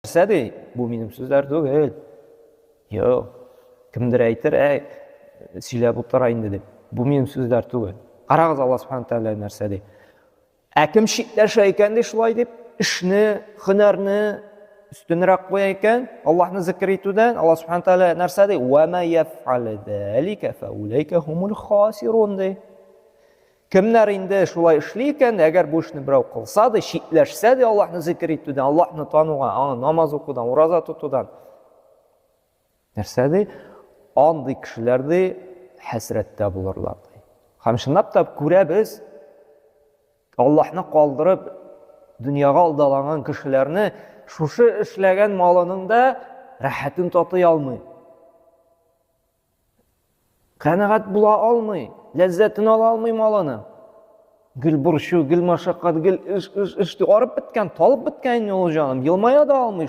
Sedi, bu benim sözler değil. Yok. Kimdir aytır, söylep oturayın dedi. Bu benim sözler değil. Qarağız Allah subhanahu taala närsedi. Kim şitleşe eken de şulay dep işni, hünärni üstünrak koya eken, Allah'ni zikir etüden Allah subhanahu taala närsedi? "Ve ma yef'al zalika fe ulaika humul khasirun" de. Kimler indi şulay işleyken, eğer bu işni birov kılsa da, şitleşse de Allah'ni zikir etüden, Allah'ni tanıgan, namaz okudan, uraza tutudan närsedi? Andy kişilerdi hasretde bulurlardı. Hem şundap da görəbiz, Allah'ni kaldırıp dünyaga aldalan kişilerini şuşu işlegen malının da rahatını tatay almay. Kanaat bula almay, lezzetini ala almay malını. Gül burşu, gül maşakkat, gül iş arıp bitken, talıp bitken yolu canım, yılmaya da almay.